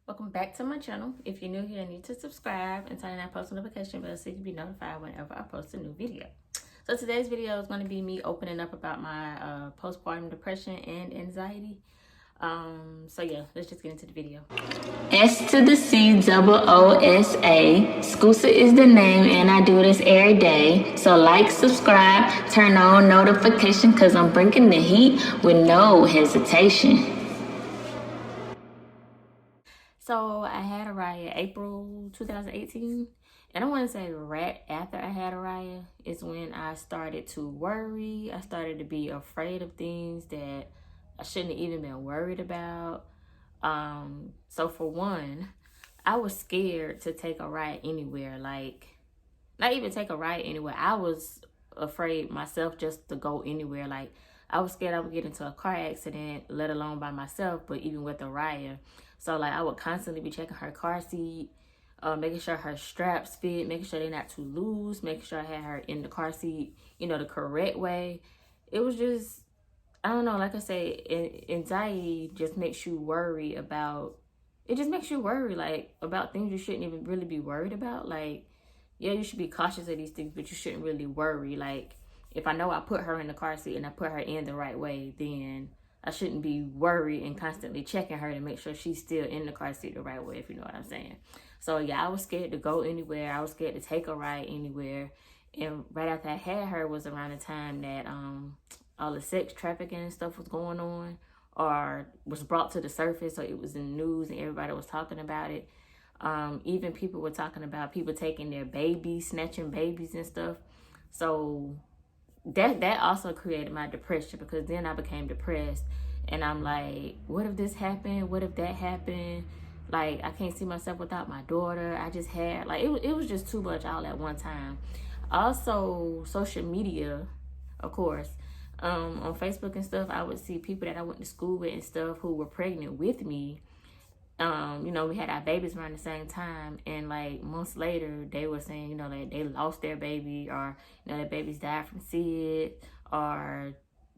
Welcome back to my channel. If you're new here, I need to subscribe and turn on that post notification bell so you can be notified whenever I post a new video. So today's video is going to be me opening up about my postpartum depression and anxiety. So yeah, let's just get into the video. S to the C double O S A. Scoosa is the name and I do this every day. So like, subscribe, turn on notification because I'm bringing the heat with no hesitation. So I had Araya April 2018. And I want to say right after I had Araya is when I started to worry. I started to be afraid of things that I shouldn't have even been worried about. So for one, I was scared to take a ride anywhere. Like, not even take a ride anywhere. I was afraid myself just to go anywhere. Like, I was scared I would get into a car accident, let alone by myself, but even with Araya. So, like, I would constantly be checking her car seat, making sure her straps fit, making sure they're not too loose, making sure I had her in the car seat, the correct way. It was just, I don't know, like I say, anxiety just makes you worry about, it just makes you worry, like, about things you shouldn't even really be worried about. Like, yeah, you should be cautious of these things, but you shouldn't really worry. Like, if I know I put her in the car seat and I put her in the right way, then I shouldn't be worried and constantly checking her to make sure she's still in the car seat the right way, if you know what I'm saying. So yeah, I was scared to go anywhere. I was scared to take a ride anywhere. And right after I had her was around the time that all the sex trafficking and stuff was going on or was brought to the surface. So it was in the news and everybody was talking about it. Even people were talking about people taking their babies, snatching babies and stuff. So that also created my depression, because then I became depressed and I'm like, what if this happened? What if that happened? Like, I can't see myself without my daughter. I just had, like, it was just too much all at one time. Also, social media, of course. On Facebook and stuff, I would see people that I went to school with and stuff who were pregnant with me. We had our babies around the same time, and like months later, they were saying, like they lost their baby, or their babies died from SID, or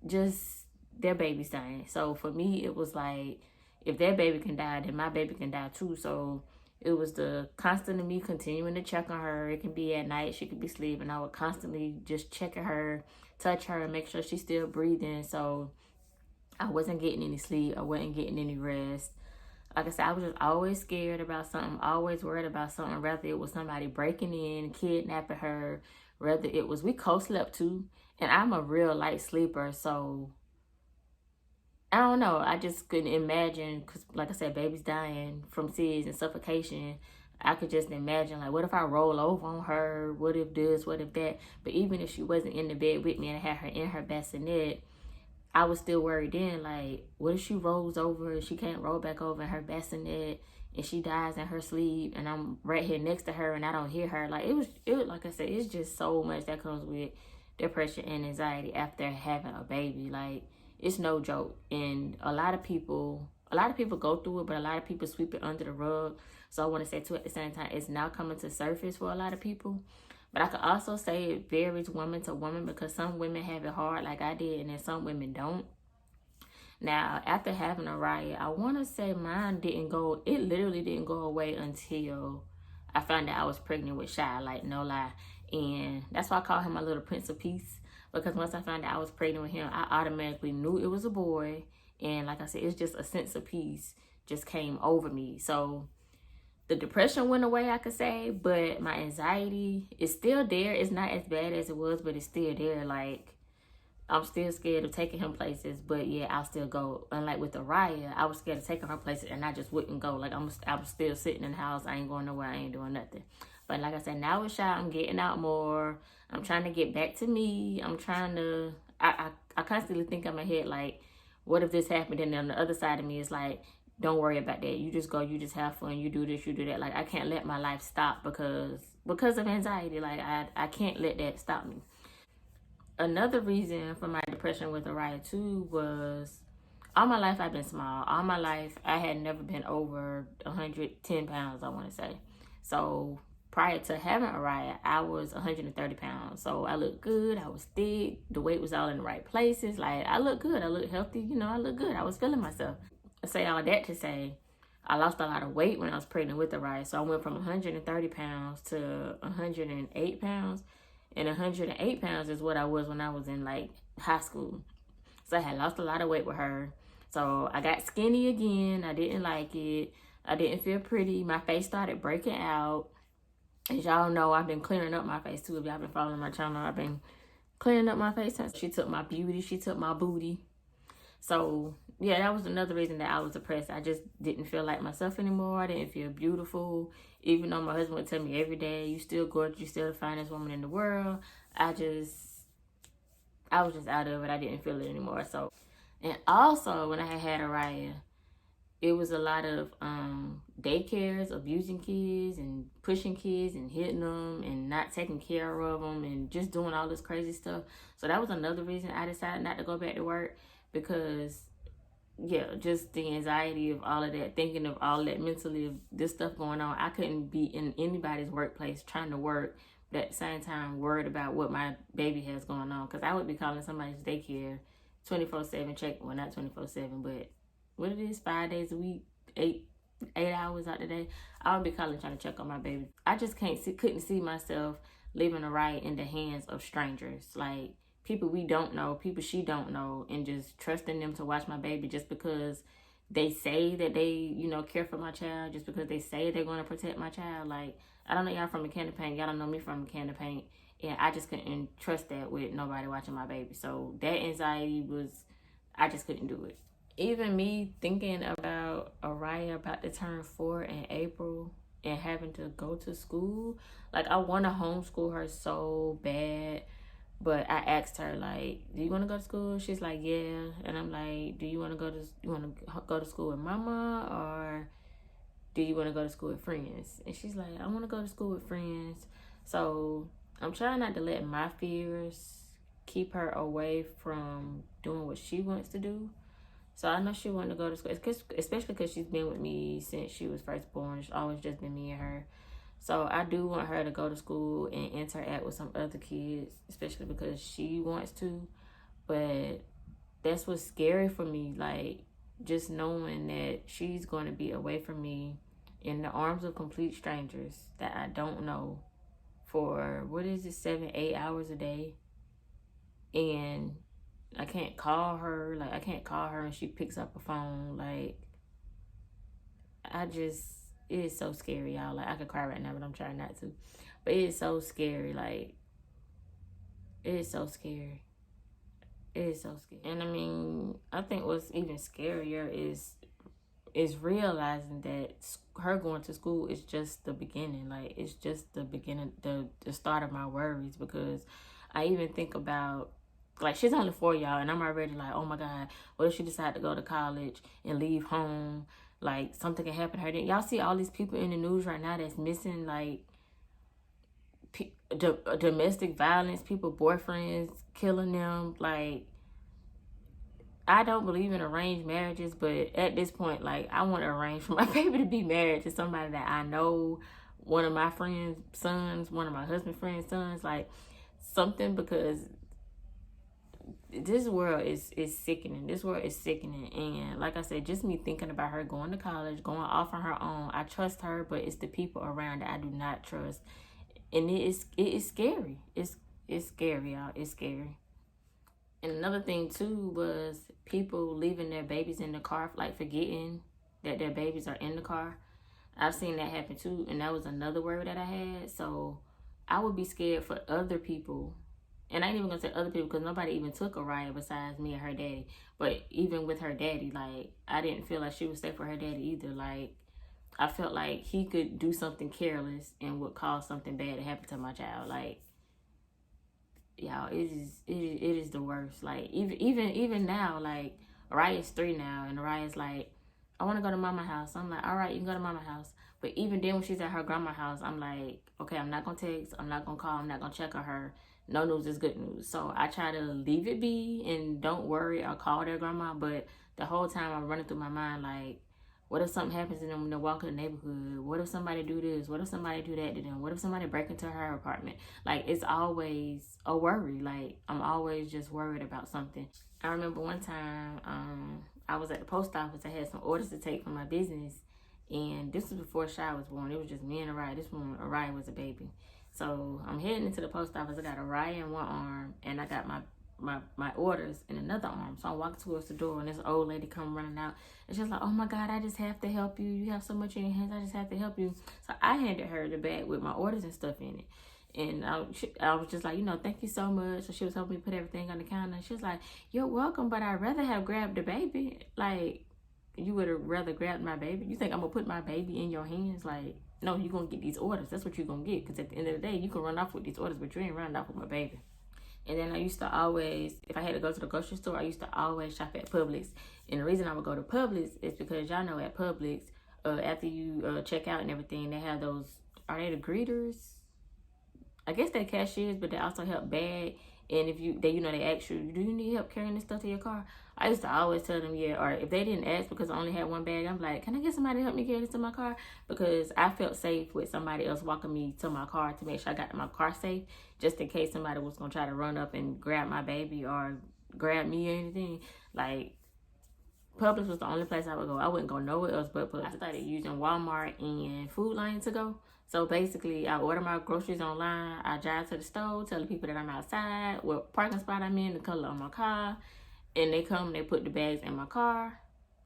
just their babies dying. So for me, it was like, if their baby can die, then my baby can die too. So it was the constant of me continuing to check on her. It can be at night, she could be sleeping. I would constantly just checking her, touch her, and make sure she's still breathing. So I wasn't getting any sleep. I wasn't getting any rest. Like I said, I was just always scared about something, always worried about something, whether it was somebody breaking in, kidnapping her, whether it was, we co-slept too, and I'm a real light sleeper, so I don't know, I just couldn't imagine, because like I said, baby's dying from SIDS and suffocation. I could just imagine, like, what if I roll over on her? What if this? What if that? But even if she wasn't in the bed with me and I had her in her bassinet, I was still worried then, like, what if she rolls over and she can't roll back over in her bassinet and she dies in her sleep and I'm right here next to her and I don't hear her? Like, it was like I said, it's just so much that comes with depression and anxiety after having a baby. Like, it's no joke. And a lot of people go through it, but a lot of people sweep it under the rug. So I want to say too, at the same time, it's now coming to surface for a lot of people. But I could also say it varies woman to woman, because some women have it hard like I did, and then some women don't. Now, after having Araya, I want to say mine it literally didn't go away until I found out I was pregnant with Shy, like, no lie. And that's why I call him my little Prince of Peace, because once I found out I was pregnant with him, I automatically knew it was a boy. And like I said, it's just a sense of peace just came over me. So the depression went away, I could say, but my anxiety is still there. It's not as bad as it was, but it's still there. Like, I'm still scared of taking him places, but yeah, I'll still go. Unlike with Araya, I was scared of taking her places and I just wouldn't go. Like, I was still sitting in the house. I ain't going nowhere. I ain't doing nothing. But like I said, now with Shy, I'm getting out more. I'm trying to get back to me. I'm trying to, I constantly think in my head, like, what if this happened? And then on the other side of me is like, don't worry about that. You just go, you just have fun, you do this, you do that. Like, I can't let my life stop because of anxiety. Like, I can't let that stop me. Another reason for my depression with Araya too was, all my life I've been small. All my life I had never been over 110 pounds, I want to say. So prior to having Araya, I was 130 pounds. So I looked good. I was thick. The weight was all in the right places. Like, I looked good. I looked healthy. I looked good. I was feeling myself. I say all that to say, I lost a lot of weight when I was pregnant with Araya. So I went from 130 pounds to 108 pounds. And 108 pounds is what I was when I was in like high school. So I had lost a lot of weight with her. So I got skinny again. I didn't like it. I didn't feel pretty. My face started breaking out. As y'all know, I've been clearing up my face too. If y'all been following my channel, I've been clearing up my face. She took my beauty. She took my booty. So yeah, that was another reason that I was depressed. I just didn't feel like myself anymore. I didn't feel beautiful. Even though my husband would tell me every day, you still gorgeous, you still the finest woman in the world. I was just out of it. I didn't feel it anymore. So, and also when I had Araya, it was a lot of daycares abusing kids and pushing kids and hitting them and not taking care of them and just doing all this crazy stuff. So that was another reason I decided not to go back to work, because yeah, just the anxiety of all of that, thinking of all that mentally of this stuff going on. I couldn't be in anybody's workplace trying to work, but at the same time worried about what my baby has going on, because I would be calling somebody's daycare 24/7, check, well, not 24/7, but what it is, 5 days a week, eight hours out the day. I would be calling trying to check on my baby. I just couldn't see myself leaving Araya in the hands of strangers, like people we don't know, people she don't know, and just trusting them to watch my baby just because they say that they, you know, care for my child, just because they say they're going to protect my child. Like, I don't know y'all from a can of paint. Y'all don't know me from a can of paint. And I just couldn't trust that with nobody watching my baby. So that anxiety was, I just couldn't do it. Even me thinking about Araya about to turn 4 in April and having to go to school, like I want to homeschool her so bad. But I asked her, like, do you want to go to school? She's like, yeah. And I'm like, do you want to go to school with mama, or do you want to go to school with friends? And she's like, I want to go to school with friends. So I'm trying not to let my fears keep her away from doing what she wants to do. So I know she wanted to go to school, especially because she's been with me since she was first born. It's always just been me and her. So I do want her to go to school and interact with some other kids, especially because she wants to. But that's what's scary for me, like just knowing that she's going to be away from me in the arms of complete strangers that I don't know for, 7, 8 hours a day. And I can't call her. Like, I can't call her and she picks up a phone. Like, it is so scary, y'all. Like, I could cry right now, but I'm trying not to. But it is so scary. Like, it is so scary. It is so scary. And I mean, I think what's even scarier is realizing that her going to school is just the beginning. Like, it's just the beginning, the start of my worries, because I even think about, like, she's only 4, y'all, and I'm already like, oh my God, what if she decide to go to college and leave home? Like, something can happen to her. Then y'all see all these people in the news right now that's missing, like, domestic violence, people, boyfriends killing them. Like, I don't believe in arranged marriages, but at this point, like, I want to arrange for my baby to be married to somebody that I know, one of my friends' sons, one of my husband's friends' sons, like something, because this world is sickening. This world is sickening. And like I said, just me thinking about her going to college, going off on her own. I trust her, but it's the people around that I do not trust. And it is scary. It's scary, y'all. It's scary. And another thing too was people leaving their babies in the car, like forgetting that their babies are in the car. I've seen that happen too, and that was another worry that I had. So I would be scared for other people. And I ain't even gonna say other people, because nobody even took Araya besides me and her daddy. But even with her daddy, like, I didn't feel like she was safe for her daddy either. Like, I felt like he could do something careless and would cause something bad to happen to my child. Like, y'all, it is the worst. Like, even now, like, Araya's 3 now, and Araya's like, I want to go to mama house. I'm like, all right, you can go to mama house. But even then, when she's at her grandma's house, I'm like, okay, I'm not gonna text, I'm not gonna call, I'm not gonna check on her. No news is good news. So I try to leave it be and don't worry or call their grandma. But the whole time I'm running through my mind, like, what if something happens to them when they walk in the neighborhood? What if somebody do this? What if somebody do that to them? What if somebody break into her apartment? Like, it's always a worry. Like, I'm always just worried about something. I remember one time, I was at the post office. I had some orders to take for my business. And this was before Shy was born. It was just me and Araya. This when Araya was a baby. So I'm heading into the post office. I got Araya in one arm, and I got my orders in another arm. So I walk towards the door, and this old lady come running out. And she's like, "Oh my God, I just have to help you. You have so much in your hands. I just have to help you." So I handed her the bag with my orders and stuff in it. And I was just like, thank you so much. So she was helping me put everything on the counter. She was like, "You're welcome, but I'd rather have grabbed the baby. Like, you would have rather grabbed my baby? You think I'm going to put my baby in your hands? Like, no, you're going to get these orders. That's what you're going to get. Because at the end of the day, you can run off with these orders, but you ain't running off with my baby." And then I used to always, if I had to go to the grocery store, I used to always shop at Publix. And the reason I would go to Publix is because y'all know at Publix, after you check out and everything, they have those, are they the greeters? I guess they're cashiers, but they also help bag. And if they ask you, "Do you need help carrying this stuff to your car?" I used to always tell them, yeah. Or if they didn't ask because I only had one bag, I'm like, "Can I get somebody to help me carry this to my car?" Because I felt safe with somebody else walking me to my car to make sure I got to my car safe, just in case somebody was going to try to run up and grab my baby or grab me or anything. Like, Publix was the only place I would go. I wouldn't go nowhere else but Publix. I started using Walmart and Food Lion to go. So basically, I order my groceries online. I drive to the store, tell the people that I'm outside, what parking spot I'm in, the color of my car. And they come, they put the bags in my car.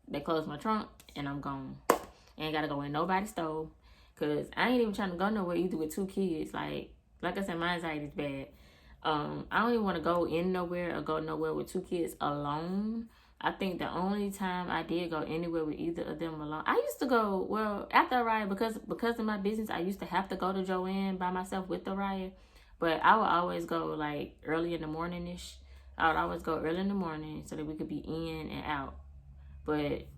They close my trunk, and I'm gone. Ain't got to go in nobody's store. Because I ain't even trying to go nowhere either with two kids. Like I said, my anxiety's bad. I don't even want to go in nowhere or go nowhere with two kids alone. I think the only time I did go anywhere with either of them alone, I used to go, well, after Araya, because of my business, I used to have to go to Joanne by myself with Araya. But I would always go like early in the morning-ish. I would always go early in the morning so that we could be in and out. But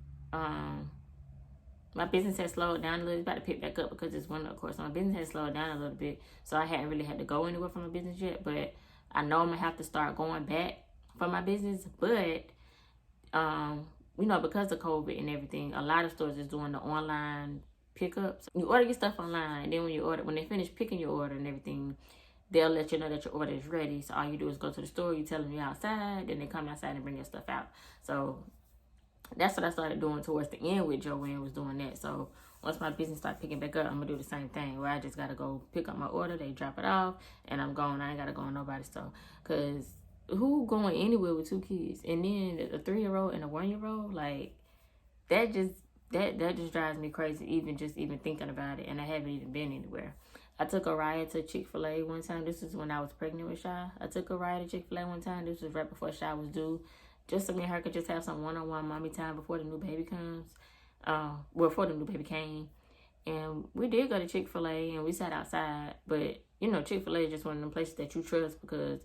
my business has slowed down a little. It's about to pick back up because it's winter, of course. So my business has slowed down a little bit. So I hadn't really had to go anywhere for my business yet. But I know I'm going to have to start going back for my business. But because of COVID and everything, a lot of stores is doing the online pickups. You order your stuff online, and then when they finish picking your order and everything, they'll let you know that your order is ready. So all you do is go to the store, you tell them you're outside, then they come outside and bring your stuff out. So that's what I started doing towards the end with Joanne, was doing that. So once my business started picking back up, I'm gonna do the same thing where I just gotta go pick up my order, they drop it off, and I'm gone. I ain't gotta go in nobody's store. Cause who going anywhere with two kids? And then a 3-year-old and a 1-year-old, like that just drives me crazy, even thinking about it. And I haven't even been anywhere. I took Araya to Chick-fil-A one time. This was when I was pregnant with Shy. I took Araya to Chick-fil-A one time. This was right before Shy was due. Just so me and her could just have some one-on-one mommy time before the new baby comes. Before the new baby came. And we did go to Chick-fil-A and we sat outside. But, Chick-fil-A is just one of them places that you trust, because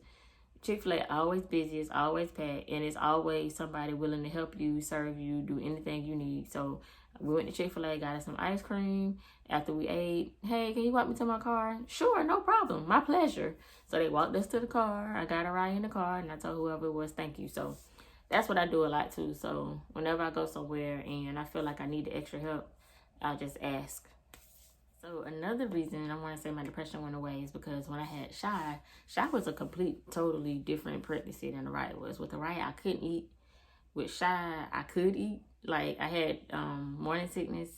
Chick-fil-A always busy, it's always packed, and it's always somebody willing to help you, serve you, do anything you need. So we went to Chick-fil-A, got us some ice cream. After we ate, "Hey, can you walk me to my car?" "Sure, no problem. My pleasure." So they walked us to the car. I got a ride in the car, and I told whoever it was, "Thank you." So that's what I do a lot too. So whenever I go somewhere and I feel like I need the extra help, I'll just ask. So another reason I want to say my depression went away is because when I had Shy was a totally different pregnancy than Araya was. With Araya, I couldn't eat. With Shy, I could eat. Like, I had morning sickness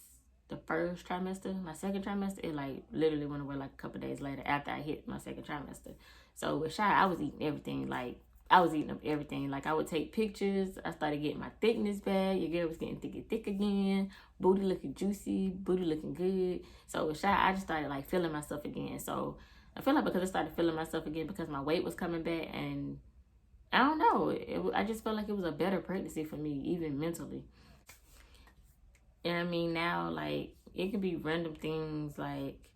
the first trimester. My second trimester, it like literally went away like a couple days later after I hit my second trimester. So with Shy, I was eating everything. Like, I was eating up everything. Like, I would take pictures. I started getting my thickness back. Your girl was getting thick again. Booty looking juicy. Booty looking good. So with Shy, I just started like feeling myself again. So I feel like because I started feeling myself again, because my weight was coming back, and I don't know. I just felt like it was a better pregnancy for me, even mentally. And I mean, now, like, it could be random things. Like,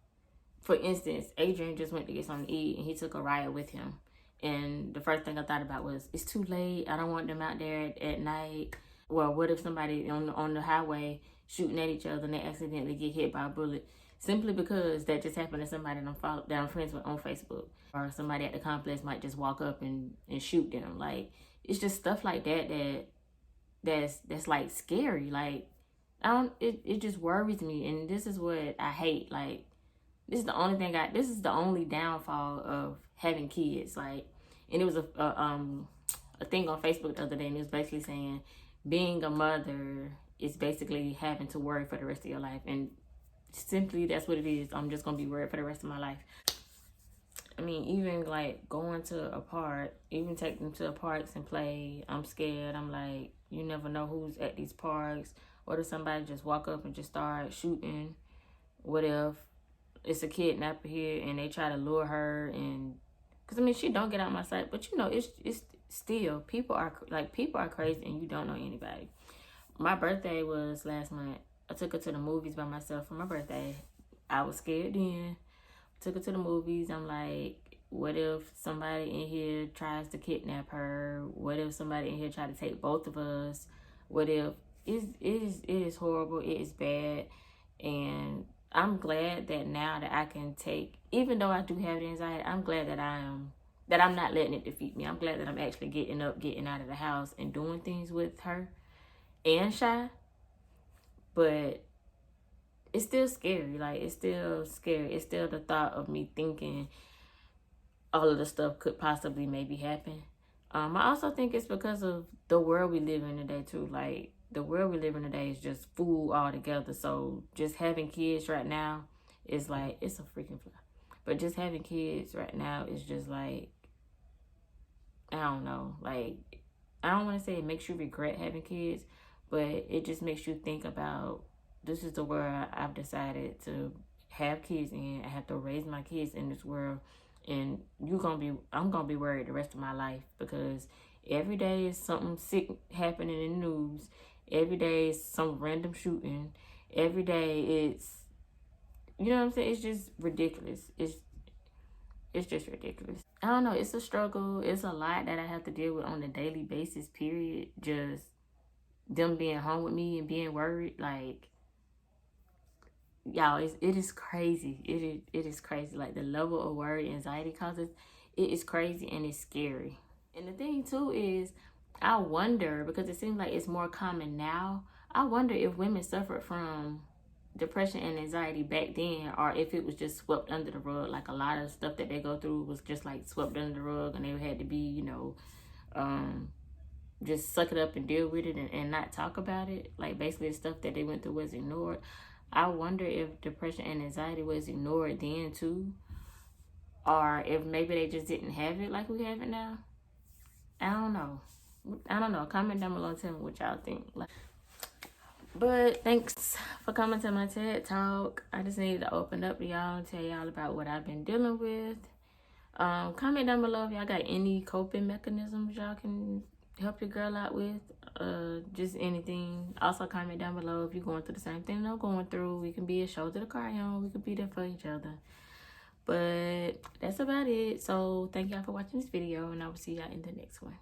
for instance, Adrian just went to get something to eat, and he took Araya with him. And the first thing I thought about was, it's too late. I don't want them out there at night. Well, what if somebody on the highway shooting at each other and they accidentally get hit by a bullet? Simply because that just happened to somebody that I'm friends with on Facebook. Or somebody at the complex might just walk up and shoot them. Like, it's just stuff like that's like scary. Like, it just worries me. And this is what I hate. Like, this is the only downfall of having kids. Like, and it was a thing on Facebook the other day, and it was basically saying being a mother it's basically having to worry for the rest of your life. And simply, that's what it is. I'm just going to be worried for the rest of my life. I mean, even like going to a park, even take them to the parks and play, I'm scared. I'm like, you never know who's at these parks. What if somebody just walk up and just start shooting? What if it's a kidnapper here and they try to lure her? And because I mean, she don't get out my sight, but you know, it's still, people are crazy, and you don't know anybody. My birthday was last month. I took her to the movies by myself for my birthday. I was scared then. Took her to the movies. I'm like, what if somebody in here tries to kidnap her? What if somebody in here try to take both of us? What if it is horrible. It is bad. And I'm glad that now that I can take, even though I do have the anxiety, I'm glad that I'm not letting it defeat me. I'm glad that I'm actually getting up, getting out of the house, and doing things with her and Shy. But it's still scary. Like, it's still scary. It's still the thought of me thinking all of the stuff could possibly maybe happen. I also think it's because of the world we live in today too. Like, the world we live in today is just fool altogether. So just having kids right now is like, it's a freaking fly. But just having kids right now is just like, I don't know. Like, I don't want to say it makes you regret having kids, but it just makes you think about, this is the world I've decided to have kids in. I have to raise my kids in this world. And I'm gonna be worried the rest of my life, because every day is something sick happening in the news. Every day is some random shooting. Every day it's, you know what I'm saying? It's just ridiculous. It's just ridiculous. I don't know. It's a struggle. It's a lot that I have to deal with on a daily basis, period. Just them being home with me and being worried. Like, y'all, it is crazy. It is crazy. Like, the level of worry, anxiety causes, it is crazy and it's scary. And the thing too is, I wonder, because it seems like it's more common now, I wonder if women suffered from depression and anxiety back then, or if it was just swept under the rug. Like, a lot of stuff that they go through was just like swept under the rug, and they had to be, you know, just suck it up and deal with it, and not talk about it. Like, basically the stuff that they went through was ignored. I wonder if depression and anxiety was ignored then too, or if maybe they just didn't have it like we have it now. I don't know. Comment down below and tell me what y'all think. But thanks for coming to my TED Talk. I just needed to open up to y'all and tell y'all about what I've been dealing with. Comment down below if y'all got any coping mechanisms y'all can help your girl out with. Just anything. Also, comment down below if you're going through the same thing I'm going through. We can be a shoulder to cry on. We can be there for each other. But that's about it. So thank y'all for watching this video, and I will see y'all in the next one.